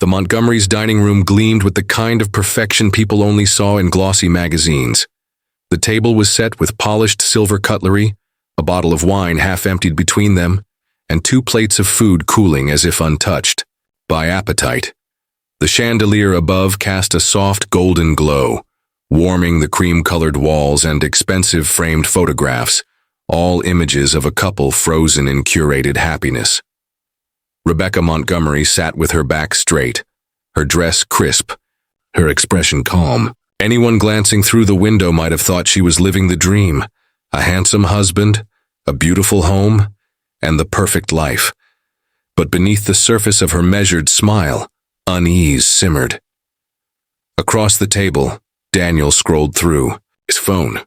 The Montgomerys' dining room gleamed with the kind of perfection people only saw in glossy magazines. The table was set with polished silver cutlery, a bottle of wine half emptied between them, and 2 plates of food cooling as if untouched by appetite. The chandelier above cast a soft golden glow, warming the cream-colored walls and expensive framed photographs, all images of a couple frozen in curated happiness. Rebecca Montgomery sat with her back straight, her dress crisp, her expression calm. Anyone glancing through the window might have thought she was living the dream, a handsome husband, a beautiful home, and the perfect life. But beneath the surface of her measured smile, unease simmered. Across the table, Daniel scrolled through his phone.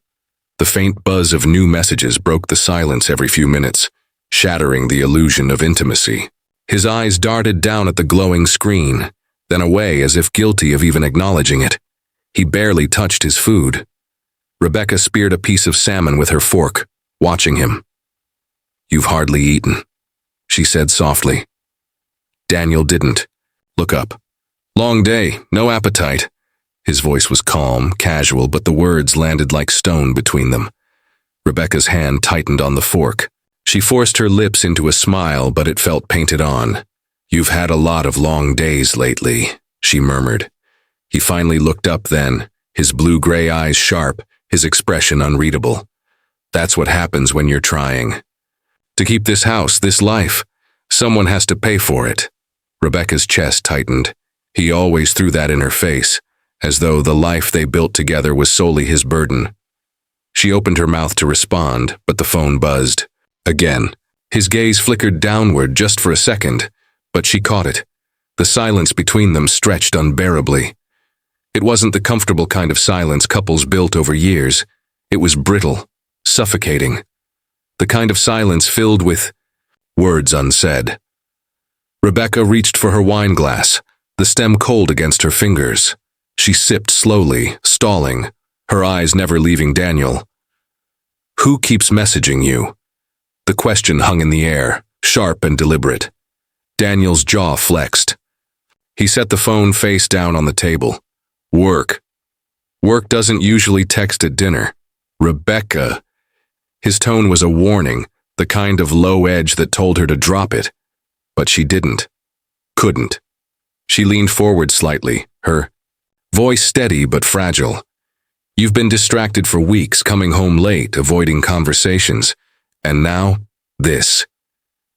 The faint buzz of new messages broke the silence every few minutes, shattering the illusion of intimacy. His eyes darted down at the glowing screen, then away as if guilty of even acknowledging it. He barely touched his food. Rebecca speared a piece of salmon with her fork, watching him. "You've hardly eaten," she said softly. Daniel didn't look up. "Long day, no appetite." His voice was calm, casual, but the words landed like stone between them. Rebecca's hand tightened on the fork. She forced her lips into a smile, but it felt painted on. "You've had a lot of long days lately," she murmured. He finally looked up then, his blue-gray eyes sharp, his expression unreadable. "That's what happens when you're trying. To keep this house, this life, someone has to pay for it." Rebecca's chest tightened. He always threw that in her face, as though the life they built together was solely his burden. She opened her mouth to respond, but the phone buzzed. Again, his gaze flickered downward just for a second, but she caught it. The silence between them stretched unbearably. It wasn't the comfortable kind of silence couples built over years. It was brittle, suffocating. The kind of silence filled with words unsaid. Rebecca reached for her wine glass, the stem cold against her fingers. She sipped slowly, stalling, her eyes never leaving Daniel. "Who keeps messaging you?" The question hung in the air, sharp and deliberate. Daniel's jaw flexed. He set the phone face down on the table. "Work. Work doesn't usually text at dinner. Rebecca." His tone was a warning, the kind of low edge that told her to drop it. But she didn't. Couldn't. She leaned forward slightly, her voice steady but fragile. "You've been distracted for weeks, coming home late, avoiding conversations. And now, this."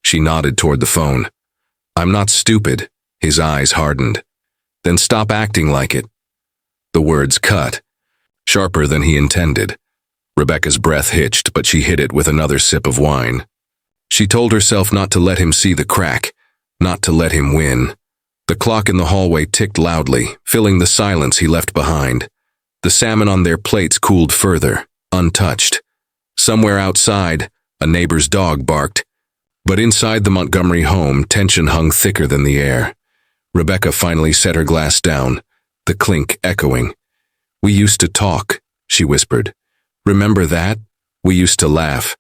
She nodded toward the phone. "I'm not stupid." His eyes hardened. "Then stop acting like it." The words cut, sharper than he intended. Rebecca's breath hitched, but she hid it with another sip of wine. She told herself not to let him see the crack, not to let him win. The clock in the hallway ticked loudly, filling the silence he left behind. The salmon on their plates cooled further, untouched. Somewhere outside, a neighbor's dog barked. But inside the Montgomery home, tension hung thicker than the air. Rebecca finally set her glass down, the clink echoing. "We used to talk," she whispered. "Remember that? We used to laugh."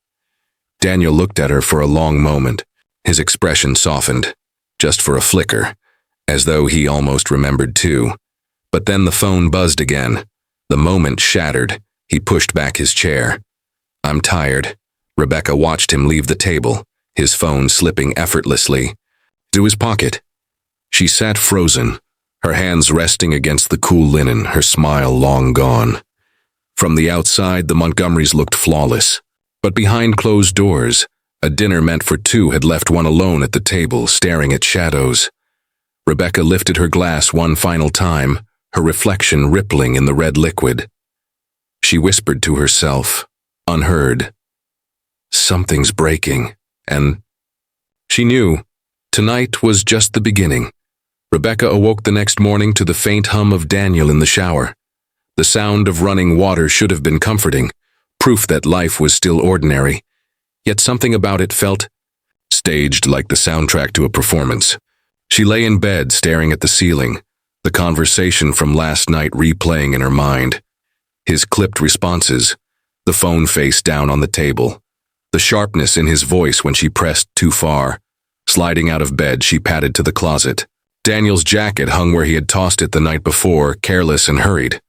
Daniel looked at her for a long moment. His expression softened, just for a flicker, as though he almost remembered too. But then the phone buzzed again. The moment shattered. He pushed back his chair. "I'm tired." Rebecca watched him leave the table, his phone slipping effortlessly to his pocket. She sat frozen, her hands resting against the cool linen, her smile long gone. From the outside, the Montgomerys looked flawless. But behind closed doors, a dinner meant for two had left one alone at the table, staring at shadows. Rebecca lifted her glass one final time, her reflection rippling in the red liquid. She whispered to herself, unheard, "Something's breaking," and she knew tonight was just the beginning. Rebecca awoke the next morning to the faint hum of Daniel in the shower. The sound of running water should have been comforting, proof that life was still ordinary, yet something about it felt staged, like the soundtrack to a performance. She lay in bed staring at the ceiling, the conversation from last night replaying in her mind. His clipped responses, the phone face down on the table, the sharpness in his voice when she pressed too far. Sliding out of bed, she padded to the closet. Daniel's jacket hung where he had tossed it the night before, careless and hurried.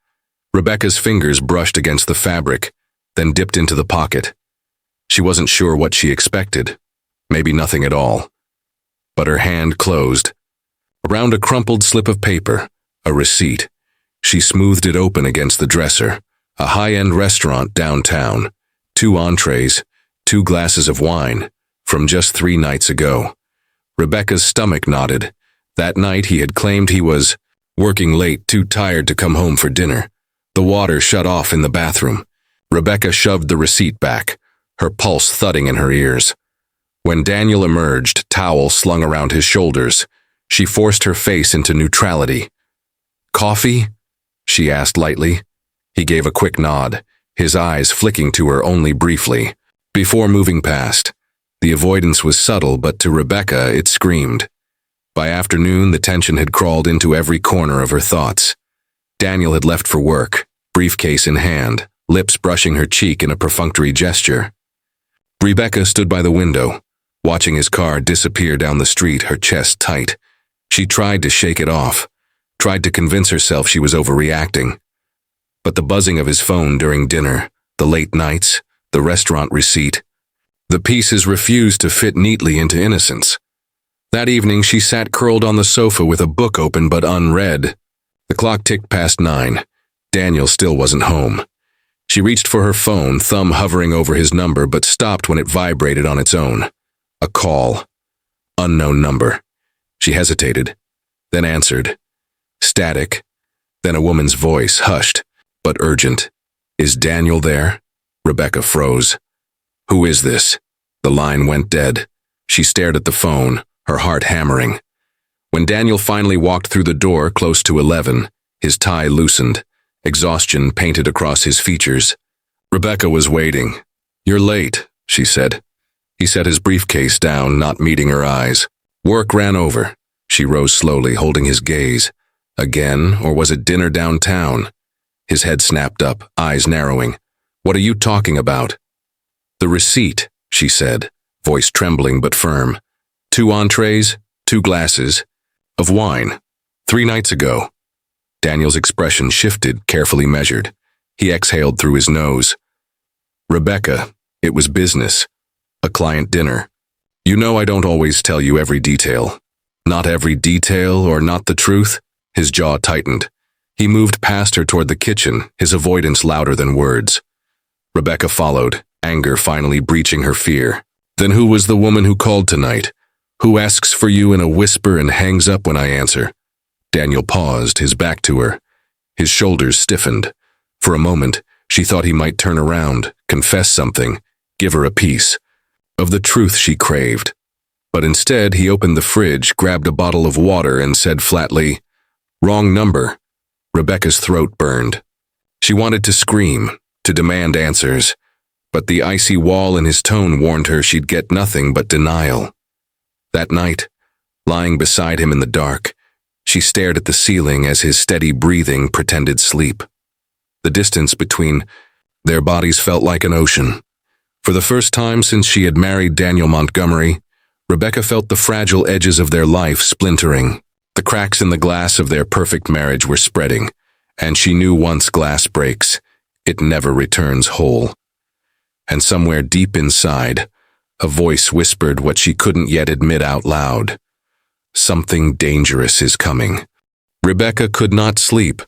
Rebecca's fingers brushed against the fabric, then dipped into the pocket. She wasn't sure what she expected. Maybe nothing at all. But her hand closed. Around a crumpled slip of paper, a receipt. She smoothed it open against the dresser. A high-end restaurant downtown. 2 entrees, 2 glasses of wine, from just 3 nights ago. Rebecca's stomach knotted. That night he had claimed he was working late, too tired to come home for dinner. The water shut off in the bathroom. Rebecca shoved the receipt back, her pulse thudding in her ears. When Daniel emerged, towel slung around his shoulders, she forced her face into neutrality. "Coffee?" she asked lightly. He gave a quick nod, his eyes flicking to her only briefly, before moving past. The avoidance was subtle, but to Rebecca it screamed. By afternoon, the tension had crawled into every corner of her thoughts. Daniel had left for work, briefcase in hand, lips brushing her cheek in a perfunctory gesture. Rebecca stood by the window, watching his car disappear down the street, her chest tight. She tried to shake it off, tried to convince herself she was overreacting. But the buzzing of his phone during dinner, the late nights, the restaurant receipt, the pieces refused to fit neatly into innocence. That evening she sat curled on the sofa with a book open but unread. The clock ticked past 9. Daniel still wasn't home. She reached for her phone, thumb hovering over his number, but stopped when it vibrated on its own. A call. Unknown number. She hesitated, then answered. Static. Then a woman's voice, hushed, but urgent. "Is Daniel there?" Rebecca froze. "Who is this?" The line went dead. She stared at the phone, her heart hammering. When Daniel finally walked through the door close to 11, his tie loosened, exhaustion painted across his features. Rebecca was waiting. "You're late," she said. He set his briefcase down, not meeting her eyes. "Work ran over." She rose slowly, holding his gaze. Again, or was it dinner downtown? His head snapped up, eyes narrowing. "What are you talking about?" "The receipt," she said, voice trembling but firm. 2 entrees, 2 glasses, of wine, 3 nights ago. Daniel's expression shifted, carefully measured. He exhaled through his nose. "Rebecca, it was business. A client dinner. You know I don't always tell you every detail." "Not every detail, or not the truth?" His jaw tightened. He moved past her toward the kitchen, his avoidance louder than words. Rebecca followed, anger finally breaching her fear. "Then who was the woman who called tonight? Who asks for you in a whisper and hangs up when I answer?" Daniel paused, his back to her. His shoulders stiffened. For a moment, she thought he might turn around, confess something, give her a piece of the truth she craved. But instead, he opened the fridge, grabbed a bottle of water, and said flatly, "Wrong number." Rebecca's throat burned. She wanted to scream, to demand answers, but the icy wall in his tone warned her she'd get nothing but denial. That night, lying beside him in the dark, she stared at the ceiling as his steady breathing pretended sleep. The distance between their bodies felt like an ocean. For the first time since she had married Daniel Montgomery, Rebecca felt the fragile edges of their life splintering. The cracks in the glass of their perfect marriage were spreading, and she knew once glass breaks, it never returns whole. And somewhere deep inside, a voice whispered what she couldn't yet admit out loud. Something dangerous is coming. Rebecca could not sleep.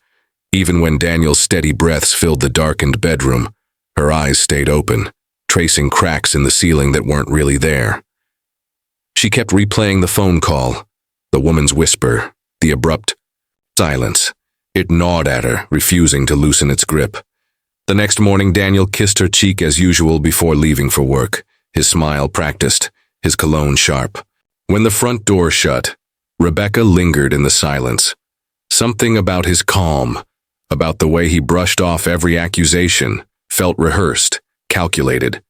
Even when Daniel's steady breaths filled the darkened bedroom, her eyes stayed open, tracing cracks in the ceiling that weren't really there. She kept replaying the phone call, the woman's whisper, the abrupt silence. It gnawed at her, refusing to loosen its grip. The next morning, Daniel kissed her cheek as usual before leaving for work, his smile practiced, his cologne sharp. When the front door shut, Rebecca lingered in the silence. Something about his calm, about the way he brushed off every accusation, felt rehearsed, calculated.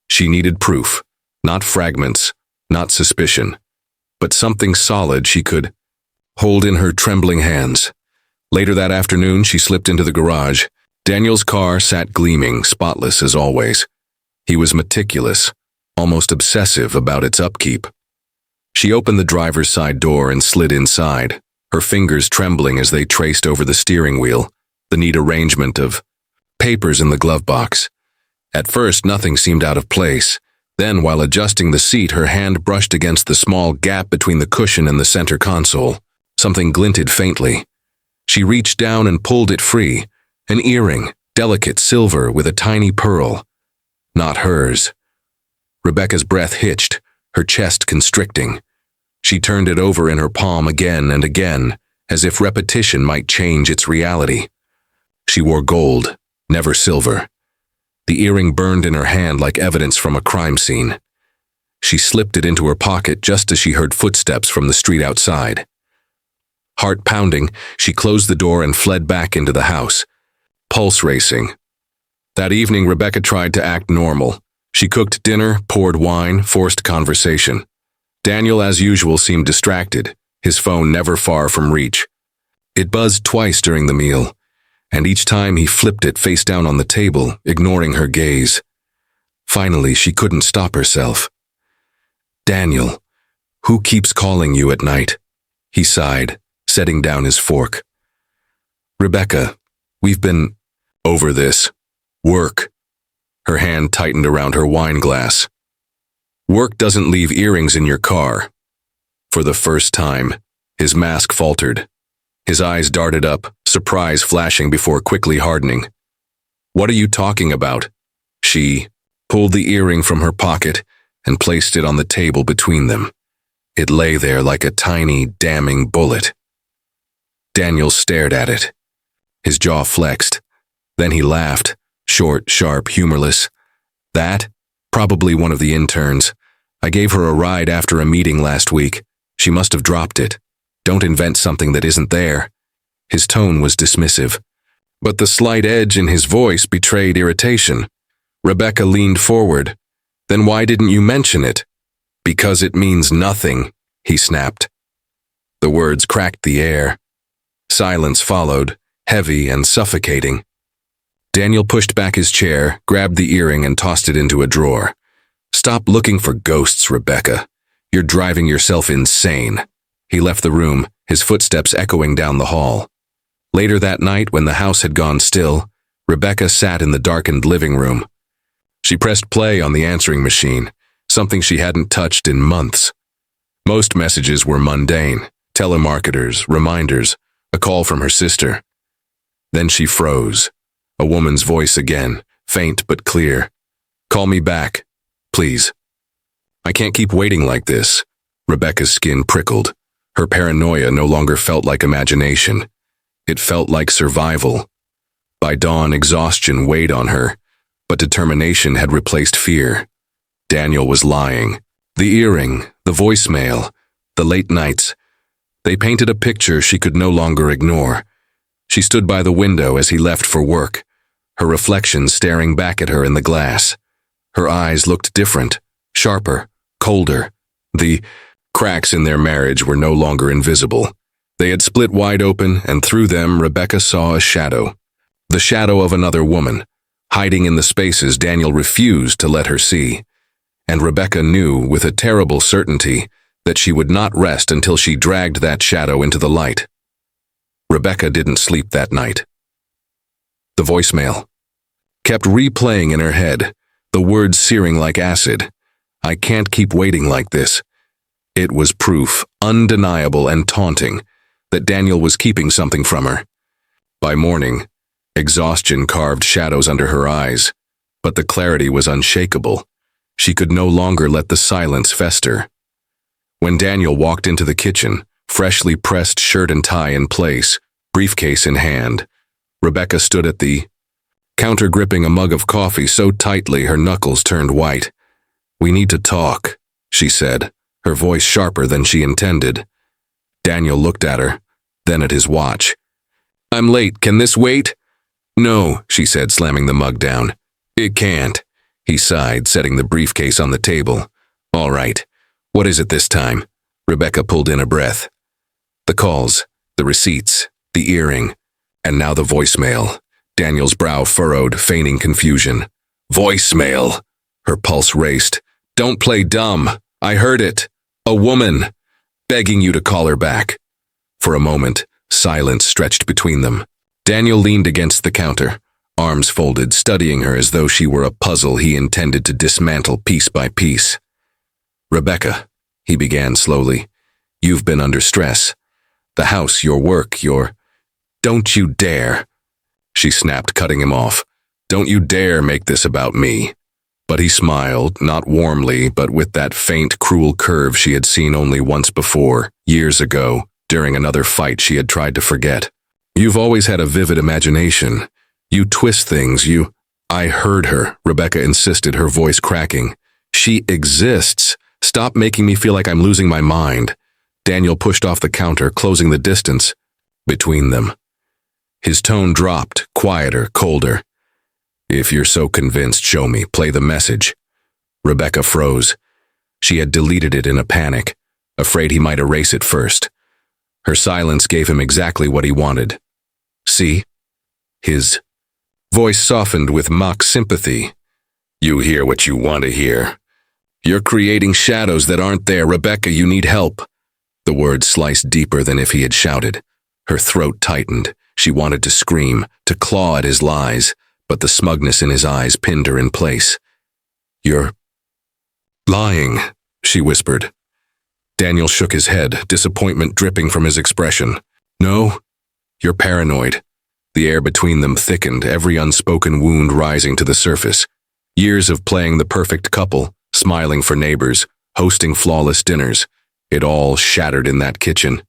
She needed proof, not fragments, not suspicion, but something solid she could hold in her trembling hands. Later that afternoon, she slipped into the garage. Daniel's car sat gleaming, spotless as always. He was meticulous, almost obsessive about its upkeep. She opened the driver's side door and slid inside, her fingers trembling as they traced over the steering wheel, the neat arrangement of papers in the glove box. At first, nothing seemed out of place. Then, while adjusting the seat, her hand brushed against the small gap between the cushion and the center console. Something glinted faintly. She reached down and pulled it free. An earring, delicate silver with a tiny pearl. Not hers. Rebecca's breath hitched, her chest constricting. She turned it over in her palm again and again, as if repetition might change its reality. She wore gold, never silver. The earring burned in her hand like evidence from a crime scene. She slipped it into her pocket just as she heard footsteps from the street outside. Heart pounding, she closed the door and fled back into the house, pulse racing. That evening, Rebecca tried to act normal. She cooked dinner, poured wine, forced conversation. Daniel, as usual, seemed distracted, his phone never far from reach. It buzzed twice during the meal, and each time he flipped it face down on the table, ignoring her gaze. Finally, she couldn't stop herself. "Daniel, who keeps calling you at night?" he sighed, setting down his fork. "Rebecca, we've been over this. Work." Her hand tightened around her wine glass. "Work doesn't leave earrings in your car." For the first time, his mask faltered. His eyes darted up, surprise flashing before quickly hardening. "What are you talking about?" She pulled the earring from her pocket and placed it on the table between them. It lay there like a tiny, damning bullet. Daniel stared at it. His jaw flexed. Then he laughed, short, sharp, humorless. "That? Probably one of the interns. I gave her a ride after a meeting last week. She must have dropped it. Don't invent something that isn't there." His tone was dismissive, but the slight edge in his voice betrayed irritation. Rebecca leaned forward. "Then why didn't you mention it?" "Because it means nothing," he snapped. The words cracked the air. Silence followed, heavy and suffocating. Daniel pushed back his chair, grabbed the earring and tossed it into a drawer. "Stop looking for ghosts, Rebecca. You're driving yourself insane." He left the room, his footsteps echoing down the hall. Later that night, when the house had gone still, Rebecca sat in the darkened living room. She pressed play on the answering machine, something she hadn't touched in months. Most messages were mundane, telemarketers, reminders, a call from her sister. Then she froze. A woman's voice again, faint but clear. "Call me back, please." "I can't keep waiting like this." Rebecca's skin prickled. Her paranoia no longer felt like imagination. It felt like survival. By dawn, exhaustion weighed on her, but determination had replaced fear. Daniel was lying. The earring, the voicemail, the late nights. They painted a picture she could no longer ignore. She stood by the window as he left for work, her reflection staring back at her in the glass. Her eyes looked different, sharper, colder. The cracks in their marriage were no longer invisible. They had split wide open, and through them Rebecca saw a shadow. The shadow of another woman, hiding in the spaces Daniel refused to let her see. And Rebecca knew with a terrible certainty that she would not rest until she dragged that shadow into the light. Rebecca didn't sleep that night. The voicemail kept replaying in her head, the words searing like acid. "I can't keep waiting like this." It was proof, undeniable and taunting, that Daniel was keeping something from her. By morning, exhaustion carved shadows under her eyes, but the clarity was unshakable. She could no longer let the silence fester. When Daniel walked into the kitchen, freshly pressed shirt and tie in place, briefcase in hand, Rebecca stood at the counter gripping a mug of coffee so tightly her knuckles turned white. "We need to talk," she said, her voice sharper than she intended. Daniel looked at her, then at his watch. "I'm late. Can this wait?" "No," she said, slamming the mug down. "It can't," he sighed, setting the briefcase on the table. "All right. What is it this time?" Rebecca pulled in a breath. The calls, the receipts, the earring, and now the voicemail. Daniel's brow furrowed, feigning confusion. "Voicemail!" Her pulse raced. "Don't play dumb. I heard it. A woman. Begging you to call her back." For a moment, silence stretched between them. Daniel leaned against the counter, arms folded, studying her as though she were a puzzle he intended to dismantle piece by piece. "Rebecca," he began slowly, "you've been under stress. The house, your work, your—" "Don't you dare," she snapped, cutting him off. "Don't you dare make this about me." But he smiled, not warmly, but with that faint, cruel curve she had seen only once before, years ago, during another fight she had tried to forget. "You've always had a vivid imagination. You twist things, you—" "I heard her," Rebecca insisted, her voice cracking. "She exists. Stop making me feel like I'm losing my mind." Daniel pushed off the counter, closing the distance between them. His tone dropped, quieter, colder. "If you're so convinced, show me. Play the message." Rebecca froze. She had deleted it in a panic, afraid he might erase it first. Her silence gave him exactly what he wanted. "See?" His voice softened with mock sympathy. "You hear what you want to hear. You're creating shadows that aren't there. Rebecca, you need help." The words sliced deeper than if he had shouted. Her throat tightened. She wanted to scream, to claw at his lies, but the smugness in his eyes pinned her in place. "You're lying," she whispered. Daniel shook his head, disappointment dripping from his expression. "No, you're paranoid." The air between them thickened, every unspoken wound rising to the surface. Years of playing the perfect couple, smiling for neighbors, hosting flawless dinners. It all shattered in that kitchen.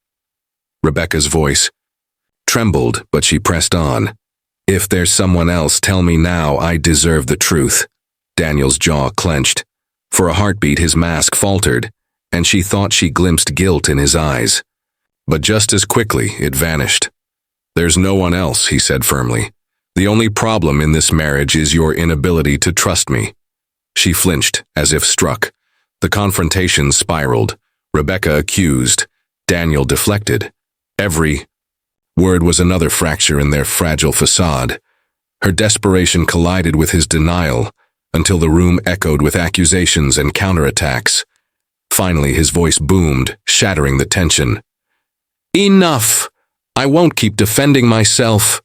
Rebecca's voice trembled, but she pressed on. "If there's someone else, tell me now. I deserve the truth." Daniel's jaw clenched. For a heartbeat, his mask faltered, and she thought she glimpsed guilt in his eyes. But just as quickly, it vanished. "There's no one else," he said firmly. "The only problem in this marriage is your inability to trust me." She flinched, as if struck. The confrontation spiraled. Rebecca accused. Daniel deflected. Every word was another fracture in their fragile facade. Her desperation collided with his denial, until the room echoed with accusations and counterattacks. Finally, his voice boomed, shattering the tension. "Enough! I won't keep defending myself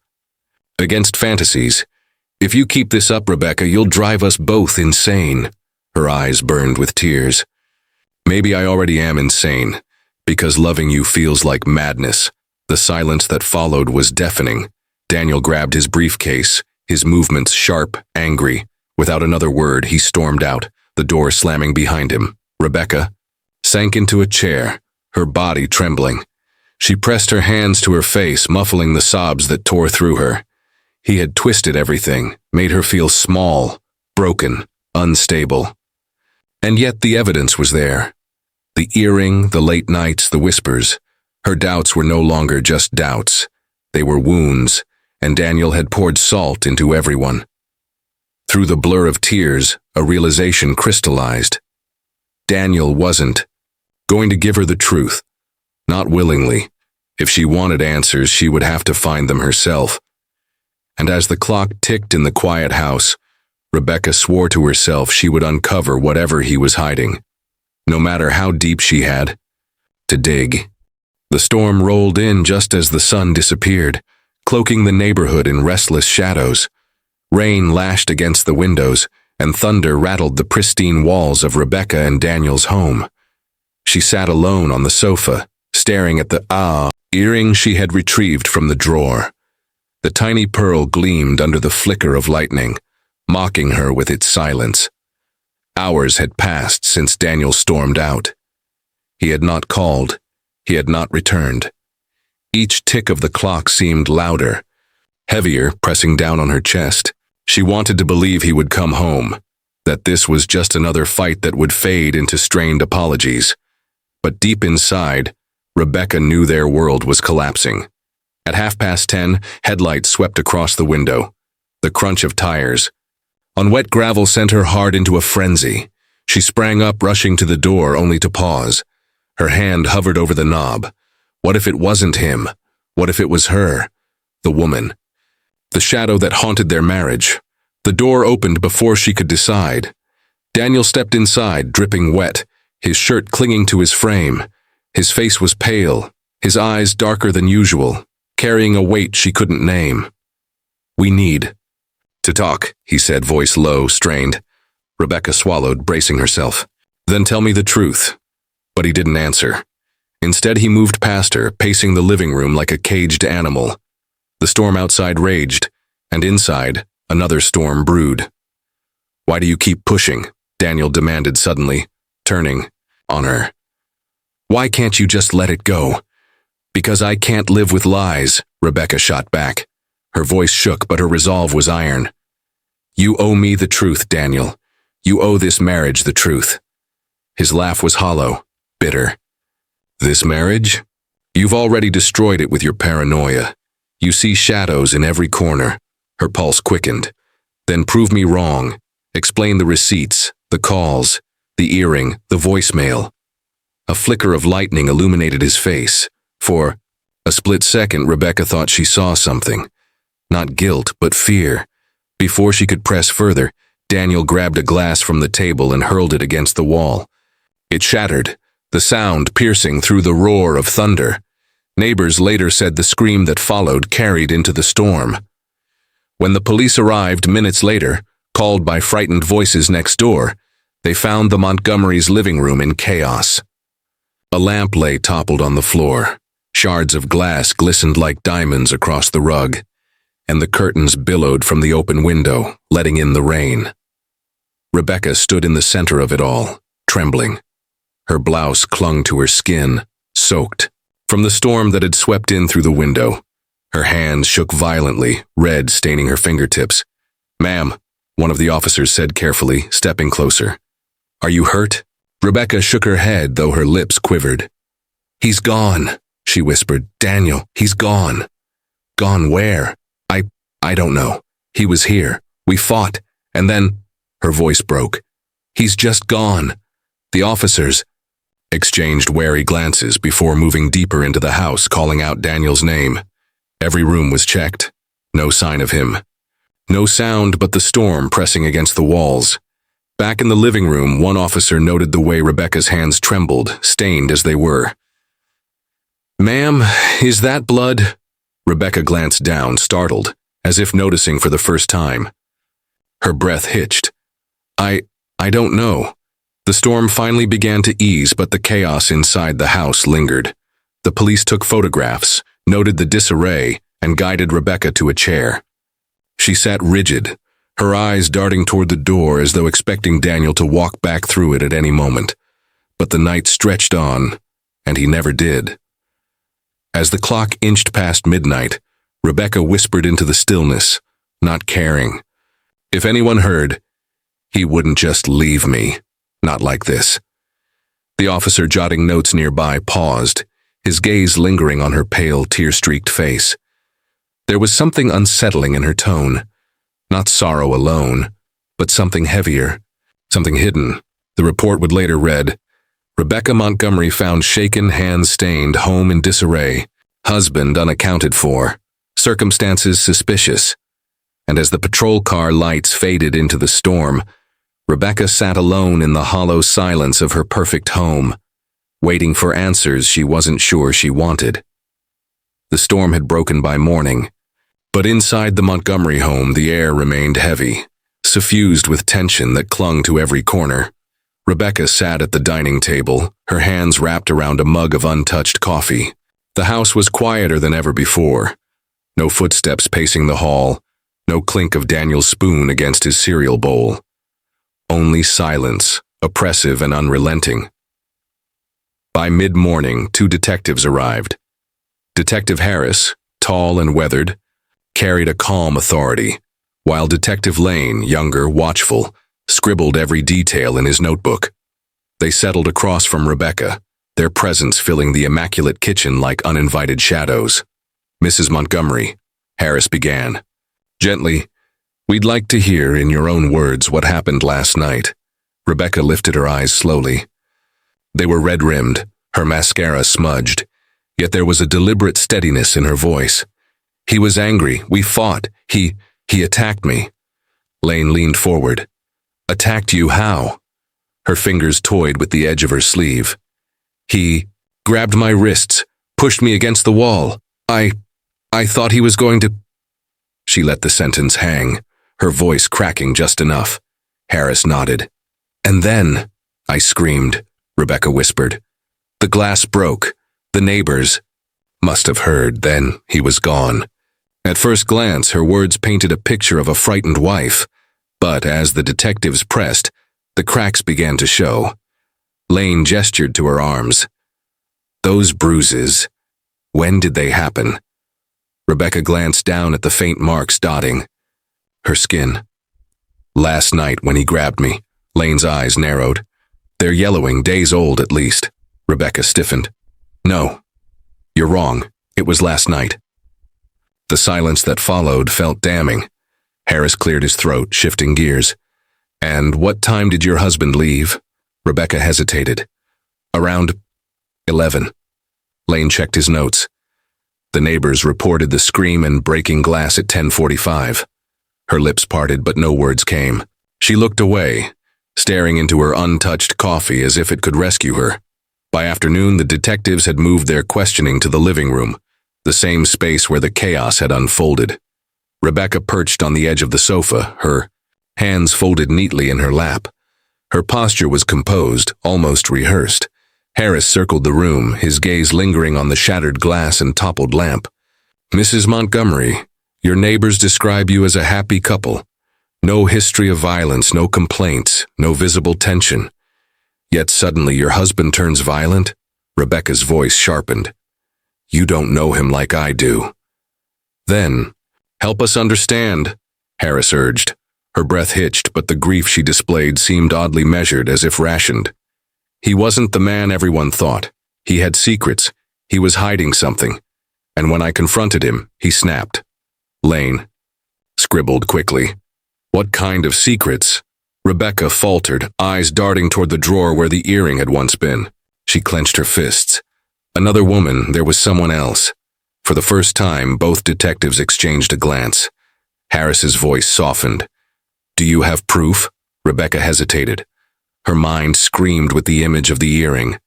against fantasies. If you keep this up, Rebecca, you'll drive us both insane." Her eyes burned with tears. "Maybe I already am insane, because loving you feels like madness." The silence that followed was deafening. Daniel grabbed his briefcase, his movements sharp, angry. Without another word, he stormed out, the door slamming behind him. Rebecca sank into a chair, her body trembling. She pressed her hands to her face, muffling the sobs that tore through her. He had twisted everything, made her feel small, broken, unstable. And yet the evidence was there. The earring, the late nights, the whispers. Her doubts were no longer just doubts. They were wounds, and Daniel had poured salt into everyone. Through the blur of tears, a realization crystallized. Daniel wasn't going to give her the truth. Not willingly. If she wanted answers, she would have to find them herself. And as the clock ticked in the quiet house, Rebecca swore to herself she would uncover whatever he was hiding, no matter how deep she had to dig. The storm rolled in just as the sun disappeared, cloaking the neighborhood in restless shadows. Rain lashed against the windows, and thunder rattled the pristine walls of Rebecca and Daniel's home. She sat alone on the sofa, staring at the earring she had retrieved from the drawer. The tiny pearl gleamed under the flicker of lightning, mocking her with its silence. Hours had passed since Daniel stormed out. He had not called. He had not returned. Each tick of the clock seemed louder, heavier, pressing down on her chest. She wanted to believe he would come home, that this was just another fight that would fade into strained apologies. But deep inside, Rebecca knew their world was collapsing. At 10:30, headlights swept across the window. The crunch of tires on wet gravel sent her hard into a frenzy. She sprang up, rushing to the door, only to pause. Her hand hovered over the knob. What if it wasn't him? What if it was her? The woman. The shadow that haunted their marriage. The door opened before she could decide. Daniel stepped inside, dripping wet, his shirt clinging to his frame. His face was pale, his eyes darker than usual, carrying a weight she couldn't name. "We need to talk," he said, voice low, strained. Rebecca swallowed, bracing herself. "Then tell me the truth." But he didn't answer. Instead, he moved past her, pacing the living room like a caged animal. The storm outside raged, and inside, another storm brewed. "Why do you keep pushing?" Daniel demanded suddenly, turning on her. "Why can't you just let it go?" "Because I can't live with lies," Rebecca shot back. Her voice shook, but her resolve was iron. "You owe me the truth, Daniel. You owe this marriage the truth." His laugh was hollow, bitter. "This marriage? You've already destroyed it with your paranoia. You see shadows in every corner." Her pulse quickened. "Then prove me wrong. Explain the receipts, the calls, the earring, the voicemail." A flicker of lightning illuminated his face. For a split second, Rebecca thought she saw something. Not guilt, but fear. Before she could press further, Daniel grabbed a glass from the table and hurled it against the wall. It shattered, the sound piercing through the roar of thunder. Neighbors later said the scream that followed carried into the storm. When the police arrived minutes later, called by frightened voices next door, they found the Montgomerys' living room in chaos. A lamp lay toppled on the floor. Shards of glass glistened like diamonds across the rug, and the curtains billowed from the open window, letting in the rain. Rebecca stood in the center of it all, trembling. Her blouse clung to her skin, soaked. From the storm that had swept in through the window, her hands shook violently, red staining her fingertips. "Ma'am," one of the officers said carefully, stepping closer. "Are you hurt?" Rebecca shook her head, though her lips quivered. "He's gone," she whispered. "Daniel, he's gone." "Gone where?" I don't know. He was here. We fought, and then—" her voice broke. "He's just gone." The officers exchanged wary glances before moving deeper into the house, calling out Daniel's name. Every room was checked. No sign of him. No sound but the storm pressing against the walls. Back in the living room, one officer noted the way Rebecca's hands trembled, stained as they were. "Ma'am, is that blood?" Rebecca glanced down, startled, as if noticing for the first time. Her breath hitched. I don't know." The storm finally began to ease, but the chaos inside the house lingered. The police took photographs, noted the disarray, and guided Rebecca to a chair. She sat rigid, her eyes darting toward the door as though expecting Daniel to walk back through it at any moment. But the night stretched on, and he never did. As the clock inched past midnight, Rebecca whispered into the stillness, not caring. If anyone heard, he wouldn't just leave me. Not like this. The officer jotting notes nearby paused, his gaze lingering on her pale, tear-streaked face. There was something unsettling in her tone. Not sorrow alone, but something heavier, something hidden. The report would later read, "Rebecca Montgomery found shaken, hands-stained, home in disarray, husband unaccounted for, circumstances suspicious." And as the patrol car lights faded into the storm, Rebecca sat alone in the hollow silence of her perfect home, waiting for answers she wasn't sure she wanted. The storm had broken by morning, but inside the Montgomery home the air remained heavy, suffused with tension that clung to every corner. Rebecca sat at the dining table, her hands wrapped around a mug of untouched coffee. The house was quieter than ever before. No footsteps pacing the hall, no clink of Daniel's spoon against his cereal bowl. Only silence, oppressive and unrelenting. By mid-morning, 2 detectives arrived. Detective Harris, tall and weathered, carried a calm authority, while Detective Lane, younger, watchful, scribbled every detail in his notebook. They settled across from Rebecca, their presence filling the immaculate kitchen like uninvited shadows. "Mrs. Montgomery," Harris began. Gently, "We'd like to hear in your own words what happened last night." Rebecca lifted her eyes slowly. They were red-rimmed, her mascara smudged, yet there was a deliberate steadiness in her voice. "He was angry. We fought. He attacked me." Lane leaned forward. "Attacked you how?" Her fingers toyed with the edge of her sleeve. "He grabbed my wrists, pushed me against the wall. I thought he was going to—" She let the sentence hang, her voice cracking just enough. Harris nodded. "And then," I screamed, Rebecca whispered. "The glass broke. The neighbors must have heard. Then he was gone." At first glance, her words painted a picture of a frightened wife, but as the detectives pressed, the cracks began to show. Lane gestured to her arms. "Those bruises, when did they happen?" Rebecca glanced down at the faint marks dotting her skin. "Last night when he grabbed me." Lane's eyes narrowed. "They're yellowing, days old at least." Rebecca stiffened. "No, you're wrong. It was last night." The silence that followed felt damning. Harris cleared his throat, shifting gears. "And what time did your husband leave?" Rebecca hesitated. "Around 11. Lane checked his notes. The neighbors reported the scream and breaking glass at 10:45. Her lips parted, but no words came. She looked away, staring into her untouched coffee as if it could rescue her. By afternoon, the detectives had moved their questioning to the living room, the same space where the chaos had unfolded. Rebecca perched on the edge of the sofa, her hands folded neatly in her lap. Her posture was composed, almost rehearsed. Harris circled the room, his gaze lingering on the shattered glass and toppled lamp. "Mrs. Montgomery, your neighbors describe you as a happy couple. No history of violence, no complaints, no visible tension. Yet suddenly your husband turns violent?" Rebecca's voice sharpened. "You don't know him like I do." "Then, help us understand," Harris urged. Her breath hitched, but the grief she displayed seemed oddly measured, as if rationed. "He wasn't the man everyone thought. He had secrets. He was hiding something. And when I confronted him, he snapped." Lane scribbled quickly. "What kind of secrets?" Rebecca faltered, eyes darting toward the drawer where the earring had once been. She clenched her fists. Another woman, there was someone else. For the first time, both detectives exchanged a glance. Harris's voice softened. "Do you have proof?" Rebecca hesitated. Her mind screamed with the image of the earring.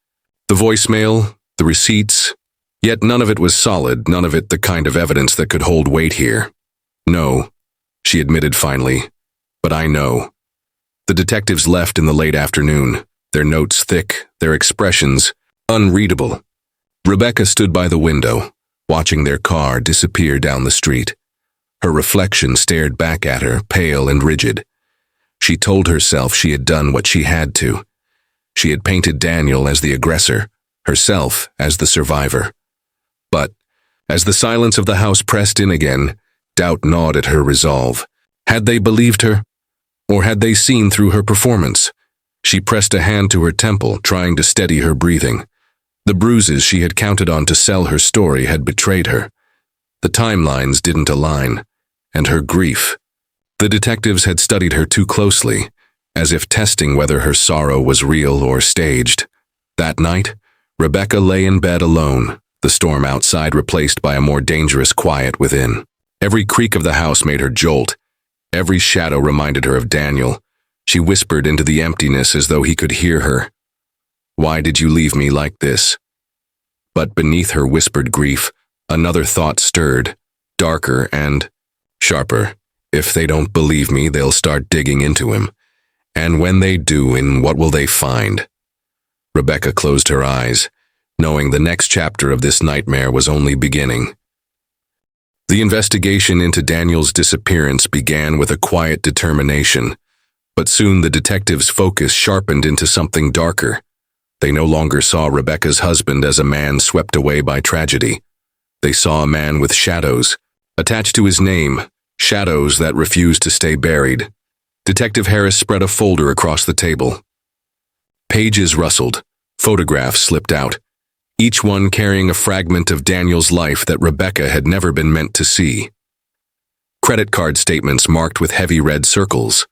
The voicemail, the receipts, yet none of it was solid, none of it the kind of evidence that could hold weight here. "No," she admitted finally, "but I know." The detectives left in the late afternoon, their notes thick, their expressions unreadable. Rebecca stood by the window, watching their car disappear down the street. Her reflection stared back at her, pale and rigid. She told herself she had done what she had to. She had painted Daniel as the aggressor, herself as the survivor. But, as the silence of the house pressed in again, doubt gnawed at her resolve. Had they believed her? Or had they seen through her performance? She pressed a hand to her temple, trying to steady her breathing. The bruises she had counted on to sell her story had betrayed her. The timelines didn't align, and her grief. The detectives had studied her too closely, as if testing whether her sorrow was real or staged. That night, Rebecca lay in bed alone, the storm outside replaced by a more dangerous quiet within. Every creak of the house made her jolt. Every shadow reminded her of Daniel. She whispered into the emptiness as though he could hear her. "Why did you leave me like this?" But beneath her whispered grief, another thought stirred, darker and sharper. If they don't believe me, they'll start digging into him. And when they do, what will they find? Rebecca closed her eyes, knowing the next chapter of this nightmare was only beginning. The investigation into Daniel's disappearance began with a quiet determination, but soon the detectives' focus sharpened into something darker. They no longer saw Rebecca's husband as a man swept away by tragedy. They saw a man with shadows attached to his name, shadows that refused to stay buried. Detective Harris spread a folder across the table. Pages rustled, photographs slipped out, each one carrying a fragment of Daniel's life that Rebecca had never been meant to see. Credit card statements marked with heavy red circles,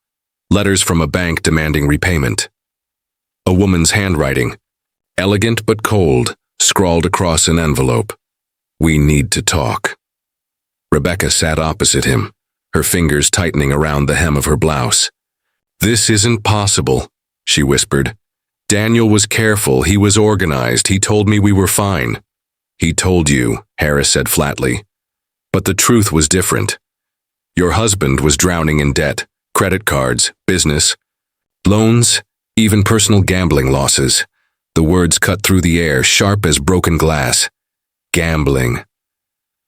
letters from a bank demanding repayment. A woman's handwriting, elegant but cold, scrawled across an envelope. "We need to talk." Rebecca sat opposite him, her fingers tightening around the hem of her blouse. "This isn't possible," she whispered. "Daniel was careful, he was organized, he told me we were fine. "He told you," Harris said flatly. But the truth was different. Your husband was drowning in debt, credit cards, business, loans, even personal gambling losses. The words cut through the air, sharp as broken glass. Gambling.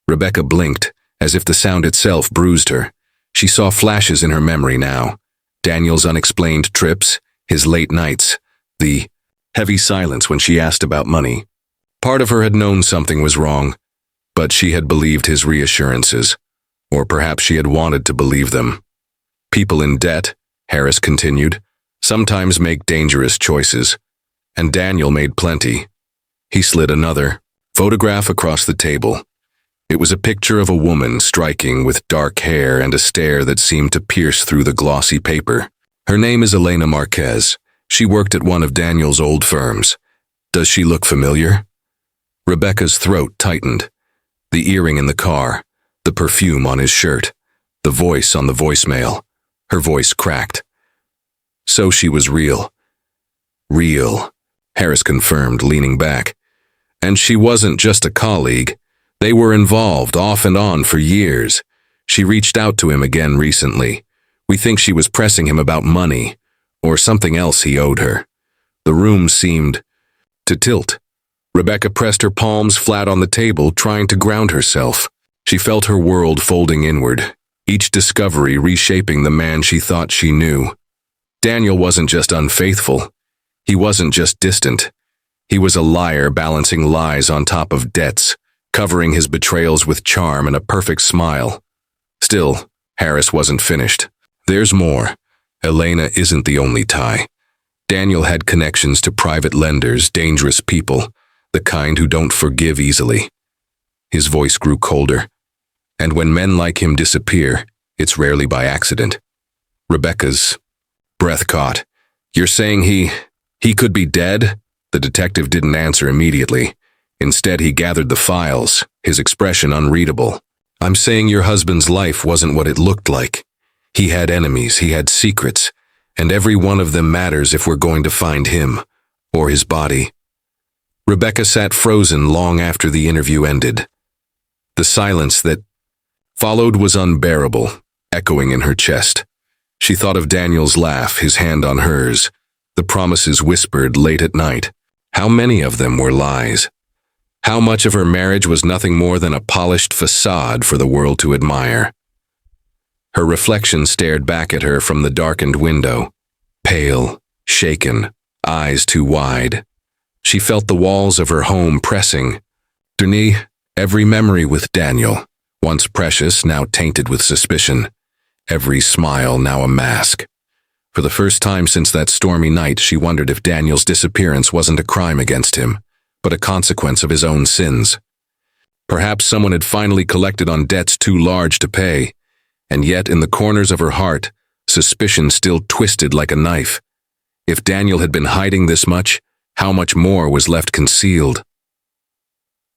Rebecca blinked, as if the sound itself bruised her. She saw flashes in her memory now. Daniel's unexplained trips, his late nights, the heavy silence when she asked about money. Part of her had known something was wrong, but she had believed his reassurances, or perhaps she had wanted to believe them. People in debt, Harris continued, sometimes make dangerous choices, and Daniel made plenty. He slid another photograph across the table. It was a picture of a woman striking with dark hair and a stare that seemed to pierce through the glossy paper. Her name is Elena Marquez. She worked at one of Daniel's old firms. Does she look familiar? Rebecca's throat tightened. The earring in the car, the perfume on his shirt, the voice on the voicemail. Her voice cracked. So she was real. Real, Harris confirmed, leaning back. And she wasn't just a colleague. They were involved off and on for years. She reached out to him again recently. We think she was pressing him about money, or something else he owed her. The room seemed to tilt. Rebecca pressed her palms flat on the table, trying to ground herself. She felt her world folding inward, each discovery reshaping the man she thought she knew. Daniel wasn't just unfaithful. He wasn't just distant. He was a liar balancing lies on top of debts, covering his betrayals with charm and a perfect smile. Still, Harris wasn't finished. There's more. Elena isn't the only tie. Daniel had connections to private lenders, dangerous people, the kind who don't forgive easily. His voice grew colder. And when men like him disappear, it's rarely by accident. Rebecca's breath caught. You're saying he could be dead? The detective didn't answer immediately. Instead, he gathered the files, his expression unreadable. I'm saying your husband's life wasn't what it looked like. He had enemies, he had secrets, and every one of them matters if we're going to find him, or his body. Rebecca sat frozen long after the interview ended. The silence that followed was unbearable, echoing in her chest. She thought of Daniel's laugh, his hand on hers, the promises whispered late at night. How many of them were lies? How much of her marriage was nothing more than a polished facade for the world to admire? Her reflection stared back at her from the darkened window, pale, shaken, eyes too wide. She felt the walls of her home pressing. Underneath, every memory with Daniel, once precious, now tainted with suspicion. Every smile, now a mask. For the first time since that stormy night, she wondered if Daniel's disappearance wasn't a crime against him, but a consequence of his own sins. Perhaps someone had finally collected on debts too large to pay, and yet in the corners of her heart, suspicion still twisted like a knife. If Daniel had been hiding this much, how much more was left concealed?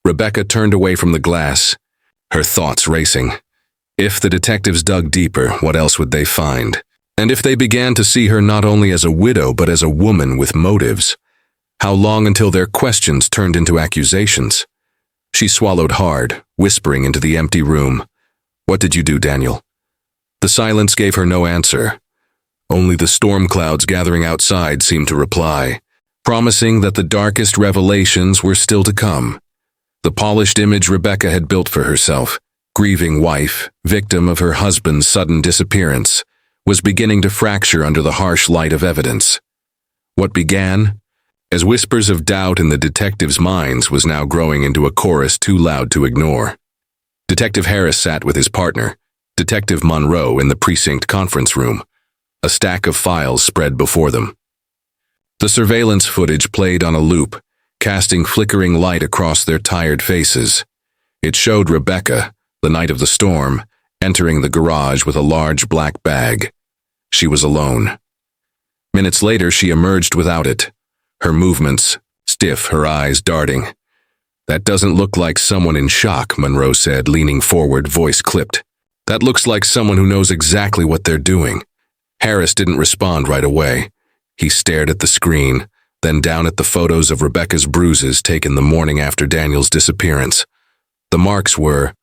Rebecca turned away from the glass, her thoughts racing. If the detectives dug deeper, what else would they find? And if they began to see her not only as a widow but as a woman with motives? How long until their questions turned into accusations? She swallowed hard, whispering into the empty room. What did you do, Daniel? The silence gave her no answer. Only the storm clouds gathering outside seemed to reply, promising that the darkest revelations were still to come. The polished image Rebecca had built for herself, grieving wife, victim of her husband's sudden disappearance, was beginning to fracture under the harsh light of evidence. What began as whispers of doubt in the detectives' minds was now growing into a chorus too loud to ignore. Detective Harris sat with his partner, Detective Monroe, in the precinct conference room, a stack of files spread before them. The surveillance footage played on a loop, casting flickering light across their tired faces. It showed Rebecca, the night of the storm, entering the garage with a large black bag. She was alone. Minutes later, she emerged without it, her movements stiff, her eyes darting. That doesn't look like someone in shock, Monroe said, leaning forward, voice clipped. That looks like someone who knows exactly what they're doing. Harris didn't respond right away. He stared at the screen, then down at the photos of Rebecca's bruises taken the morning after Daniel's disappearance. The marks were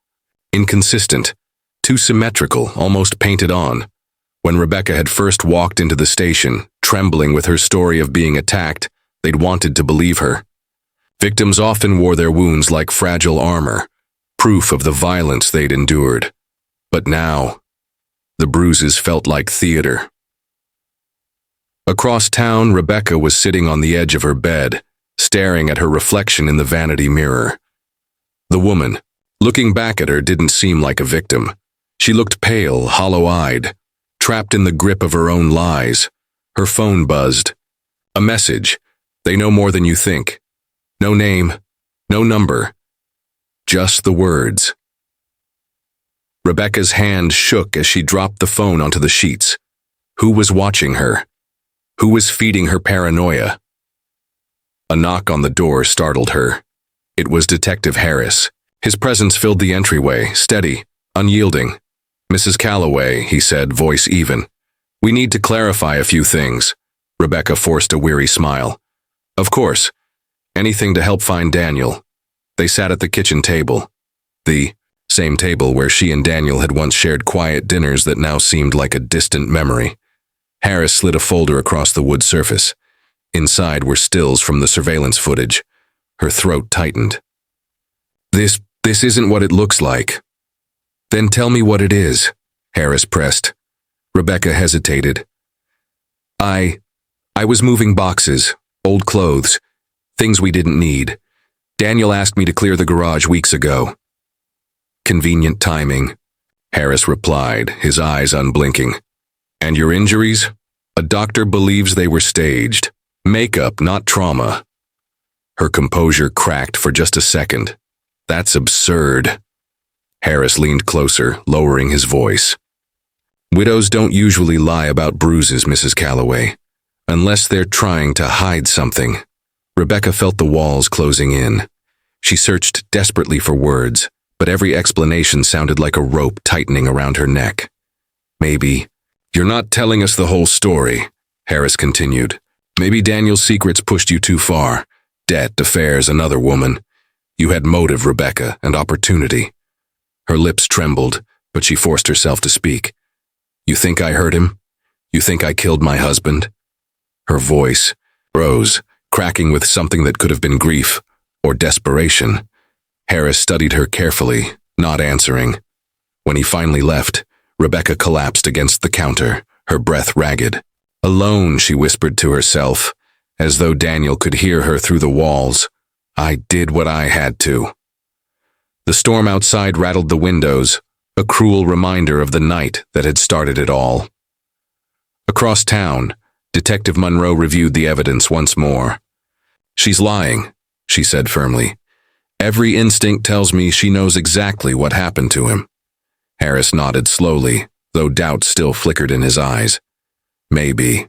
inconsistent, too symmetrical, almost painted on. When Rebecca had first walked into the station, trembling with her story of being attacked, they'd wanted to believe her. Victims often wore their wounds like fragile armor, proof of the violence they'd endured. But now, the bruises felt like theater. Across town, Rebecca was sitting on the edge of her bed, staring at her reflection in the vanity mirror. The woman, looking back at her, didn't seem like a victim. She looked pale, hollow-eyed, trapped in the grip of her own lies. Her phone buzzed. A message. They know more than you think. No name, no number. Just the words. Rebecca's hand shook as she dropped the phone onto the sheets. Who was watching her? Who was feeding her paranoia? A knock on the door startled her. It was Detective Harris. His presence filled the entryway, steady, unyielding. "Mrs. Calloway," he said, voice even. "We need to clarify a few things." Rebecca forced a weary smile. "Of course. Anything to help find Daniel." They sat at the kitchen table. The same table where she and Daniel had once shared quiet dinners that now seemed like a distant memory. Harris slid a folder across the wood surface. Inside were stills from the surveillance footage. Her throat tightened. This isn't what it looks like." "Then tell me what it is," Harris pressed. Rebecca hesitated. I was moving boxes, old clothes, things we didn't need. Daniel asked me to clear the garage weeks ago." "Convenient timing," Harris replied, his eyes unblinking. "And your injuries? A doctor believes they were staged. Makeup, not trauma." Her composure cracked for just a second. "That's absurd." Harris leaned closer, lowering his voice. "Widows don't usually lie about bruises, Mrs. Calloway, unless they're trying to hide something." Rebecca felt the walls closing in. She searched desperately for words, but every explanation sounded like a rope tightening around her neck. "Maybe." "You're not telling us the whole story," Harris continued. "Maybe Daniel's secrets pushed you too far. Debt, affairs, another woman. You had motive, Rebecca, and opportunity." Her lips trembled, but she forced herself to speak. "You think I hurt him? You think I killed my husband?" Her voice rose, cracking with something that could have been grief or desperation. Harris studied her carefully, not answering. When he finally left, Rebecca collapsed against the counter, her breath ragged. "Alone," she whispered to herself, as though Daniel could hear her through the walls. "I did what I had to." The storm outside rattled the windows, a cruel reminder of the night that had started it all. Across town, Detective Monroe reviewed the evidence once more. "She's lying," she said firmly. "Every instinct tells me she knows exactly what happened to him." Harris nodded slowly, though doubt still flickered in his eyes. "Maybe.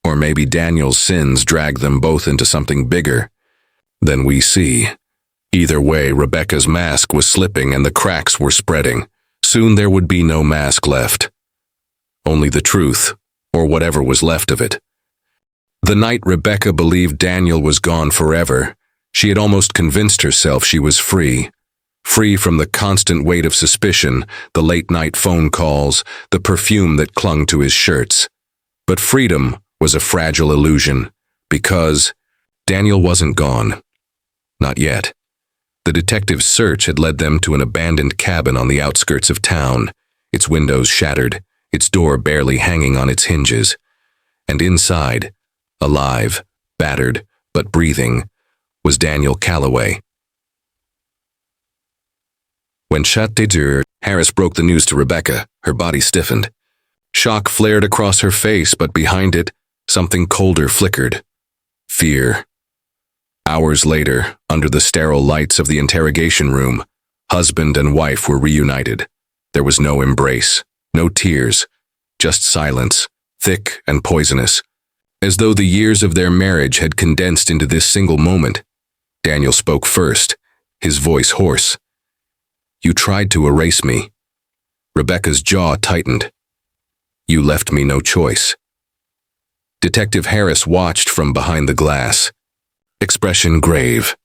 Or maybe Daniel's sins dragged them both into something bigger than we see." Either way, Rebecca's mask was slipping and the cracks were spreading. Soon there would be no mask left. Only the truth, or whatever was left of it. The night Rebecca believed Daniel was gone forever, she had almost convinced herself she was free. Free from the constant weight of suspicion, the late-night phone calls, the perfume that clung to his shirts. But freedom was a fragile illusion, because Daniel wasn't gone. Not yet. The detective's search had led them to an abandoned cabin on the outskirts of town, its windows shattered, its door barely hanging on its hinges. And inside, alive, battered, but breathing, was Daniel Calloway. When chat d'heure, Harris broke the news to Rebecca, her body stiffened. Shock flared across her face, but behind it, something colder flickered. Fear. Hours later, under the sterile lights of the interrogation room, husband and wife were reunited. There was no embrace, no tears, just silence, thick and poisonous, as though the years of their marriage had condensed into this single moment. Daniel spoke first, his voice hoarse. "You tried to erase me." Rebecca's jaw tightened. "You left me no choice." Detective Harris watched from behind the glass, expression grave.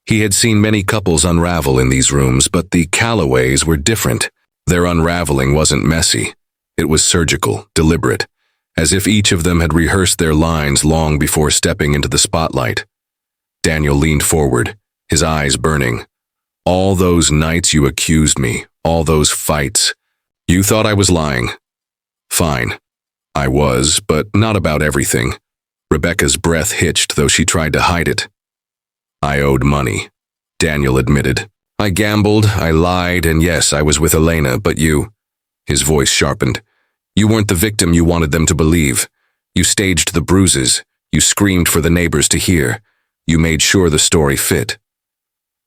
He had seen many couples unravel in these rooms, but the Callaways were different. Their unraveling wasn't messy. It was surgical, deliberate, as if each of them had rehearsed their lines long before stepping into the spotlight. Daniel leaned forward, his eyes burning. All those nights you accused me, all those fights. You thought I was lying. Fine. I was, but not about everything. Rebecca's breath hitched, though she tried to hide it. I owed money, Daniel admitted. I gambled, I lied, and yes, I was with Elena, but you... His voice sharpened. You weren't the victim you wanted them to believe. You staged the bruises. You screamed for the neighbors to hear. You made sure the story fit.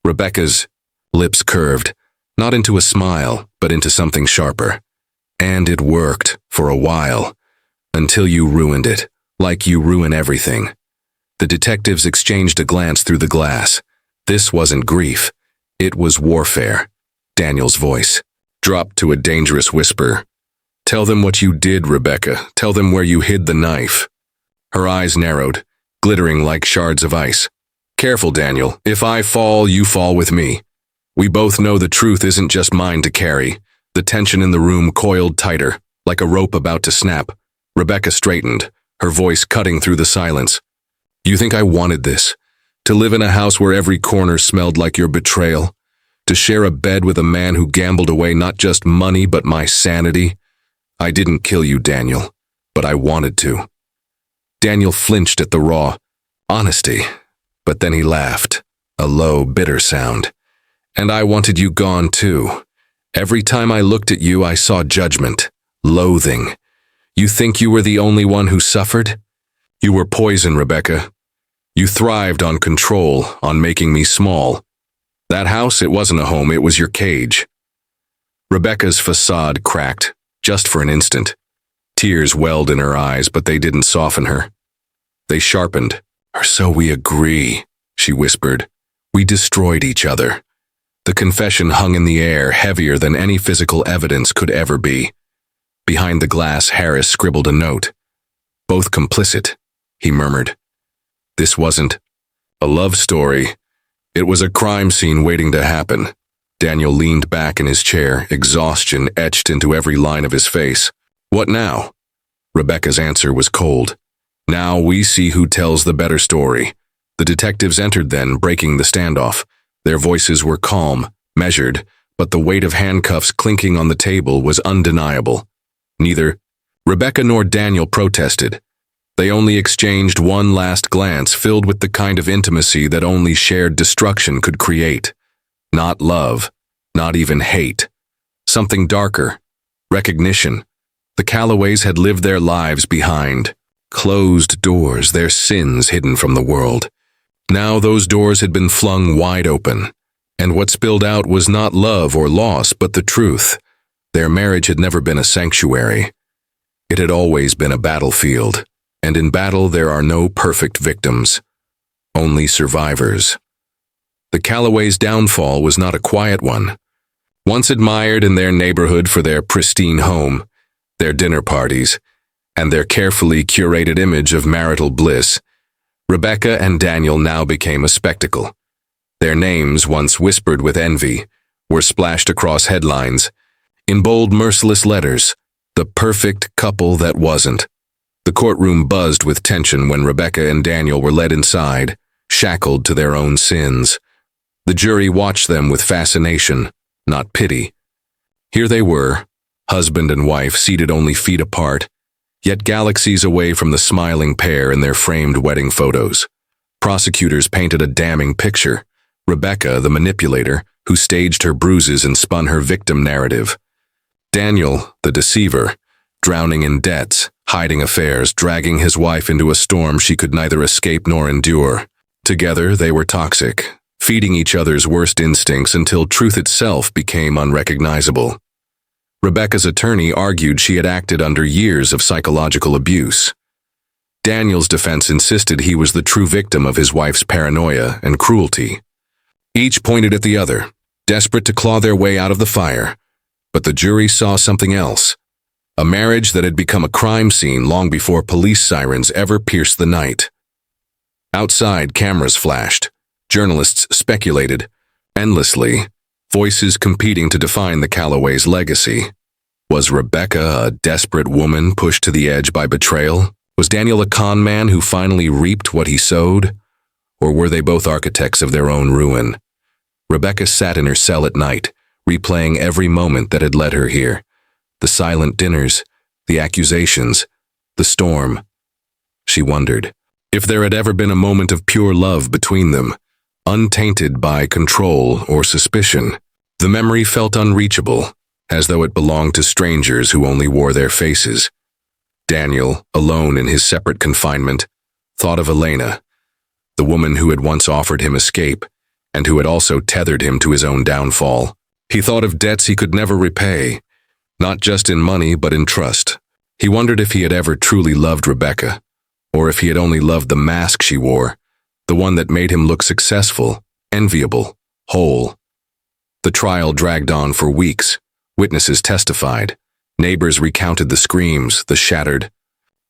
Rebecca's lips curved, not into a smile, but into something sharper. And it worked, for a while. Until you ruined it, like you ruin everything. The detectives exchanged a glance through the glass. This wasn't grief. It was warfare. Daniel's voice dropped to a dangerous whisper. Tell them what you did, Rebecca. Tell them where you hid the knife. Her eyes narrowed, glittering like shards of ice. Careful, Daniel. If I fall, you fall with me. We both know the truth isn't just mine to carry. The tension in the room coiled tighter, like a rope about to snap. Rebecca straightened, her voice cutting through the silence. You think I wanted this? To live in a house where every corner smelled like your betrayal? To share a bed with a man who gambled away not just money but my sanity? I didn't kill you, Daniel, but I wanted to. Daniel flinched at the raw honesty, but then he laughed, a low, bitter sound. And I wanted you gone too. Every time I looked at you, I saw judgment, loathing. You think you were the only one who suffered? You were poison, Rebecca. You thrived on control, on making me small. That house, it wasn't a home, it was your cage. Rebecca's facade cracked, just for an instant. Tears welled in her eyes, but they didn't soften her. They sharpened. So we agree, she whispered. We destroyed each other. The confession hung in the air, heavier than any physical evidence could ever be. Behind the glass, Harris scribbled a note. Both complicit, he murmured. This wasn't a love story. It was a crime scene waiting to happen. Daniel leaned back in his chair, exhaustion etched into every line of his face. What now? Rebecca's answer was cold. Now we see who tells the better story. The detectives entered then, breaking the standoff. Their voices were calm, measured, but the weight of handcuffs clinking on the table was undeniable. Neither Rebecca nor Daniel protested. They only exchanged one last glance filled with the kind of intimacy that only shared destruction could create. Not love, not even hate. Something darker. Recognition. The Callaways had lived their lives behind closed doors, their sins hidden from the world. Now those doors had been flung wide open, and what spilled out was not love or loss, but the truth. Their marriage had never been a sanctuary. It had always been a battlefield, and in battle there are no perfect victims, only survivors. The Callaways' downfall was not a quiet one. Once admired in their neighborhood for their pristine home, their dinner parties, and their carefully curated image of marital bliss, Rebecca and Daniel now became a spectacle. Their names, once whispered with envy, were splashed across headlines, in bold, merciless letters, the perfect couple that wasn't. The courtroom buzzed with tension when Rebecca and Daniel were led inside, shackled to their own sins. The jury watched them with fascination, not pity. Here they were, husband and wife seated only feet apart, yet galaxies away from the smiling pair in their framed wedding photos. Prosecutors painted a damning picture. Rebecca, the manipulator, who staged her bruises and spun her victim narrative. Daniel, the deceiver, drowning in debts, hiding affairs, dragging his wife into a storm she could neither escape nor endure. Together, they were toxic, feeding each other's worst instincts until truth itself became unrecognizable. Rebecca's attorney argued she had acted under years of psychological abuse. Daniel's defense insisted he was the true victim of his wife's paranoia and cruelty. Each pointed at the other, desperate to claw their way out of the fire, but the jury saw something else. A marriage that had become a crime scene long before police sirens ever pierced the night. Outside, cameras flashed. Journalists speculated, endlessly, voices competing to define the Callaways' legacy. Was Rebecca a desperate woman pushed to the edge by betrayal? Was Daniel a con man who finally reaped what he sowed? Or were they both architects of their own ruin? Rebecca sat in her cell at night, replaying every moment that had led her here. The silent dinners, the accusations, the storm. She wondered if there had ever been a moment of pure love between them, untainted by control or suspicion. The memory felt unreachable, as though it belonged to strangers who only wore their faces. Daniel, alone in his separate confinement, thought of Elena, the woman who had once offered him escape, and who had also tethered him to his own downfall. He thought of debts he could never repay, not just in money but in trust. He wondered if he had ever truly loved Rebecca, or if he had only loved the mask she wore, the one that made him look successful, enviable, whole. The trial dragged on for weeks. Witnesses testified. Neighbors recounted the screams, the shattered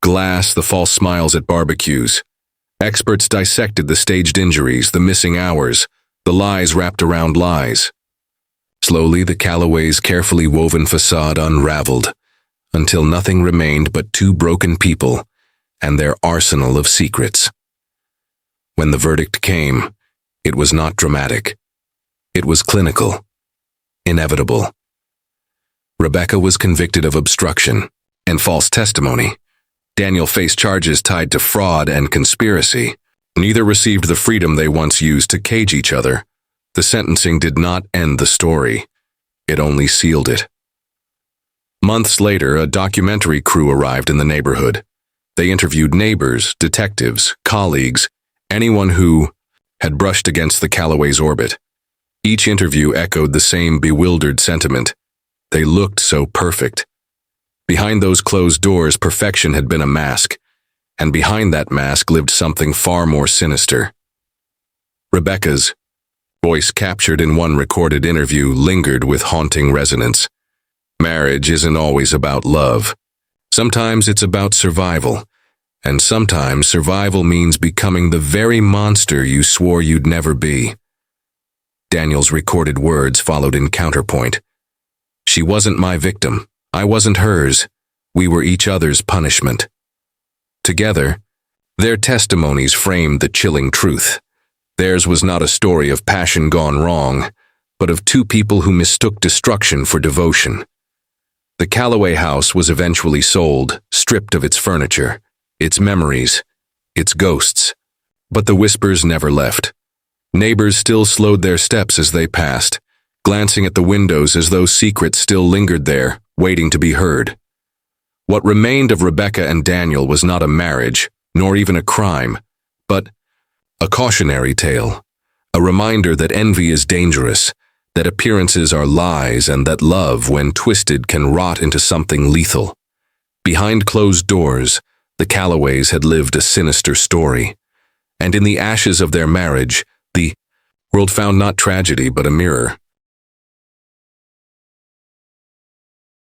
glass, the false smiles at barbecues. Experts dissected the staged injuries, the missing hours, the lies wrapped around lies. Slowly, the Callaways' carefully woven facade unraveled, until nothing remained but two broken people and their arsenal of secrets. When the verdict came, it was not dramatic. It was clinical, inevitable. Rebecca was convicted of obstruction and false testimony. Daniel faced charges tied to fraud and conspiracy. Neither received the freedom they once used to cage each other. The sentencing did not end the story. It only sealed it. Months later, a documentary crew arrived in the neighborhood. They interviewed neighbors, detectives, colleagues, anyone who had brushed against the Callaways' orbit. Each interview echoed the same bewildered sentiment. They looked so perfect. Behind those closed doors, perfection had been a mask, and behind that mask lived something far more sinister. Rebecca's voice, captured in one recorded interview, lingered with haunting resonance. Marriage isn't always about love. Sometimes it's about survival, and sometimes survival means becoming the very monster you swore you'd never be. Daniel's recorded words followed in counterpoint. She wasn't my victim. I wasn't hers. We were each other's punishment. Together, their testimonies framed the chilling truth. Theirs was not a story of passion gone wrong, but of two people who mistook destruction for devotion. The Callaway house was eventually sold, stripped of its furniture, its memories, its ghosts. But the whispers never left. Neighbors still slowed their steps as they passed, glancing at the windows as though secrets still lingered there, waiting to be heard. What remained of Rebecca and Daniel was not a marriage, nor even a crime, but a cautionary tale, a reminder that envy is dangerous, that appearances are lies, and that love, when twisted, can rot into something lethal. Behind closed doors, the Callaways had lived a sinister story, and in the ashes of their marriage, the world found not tragedy but a mirror.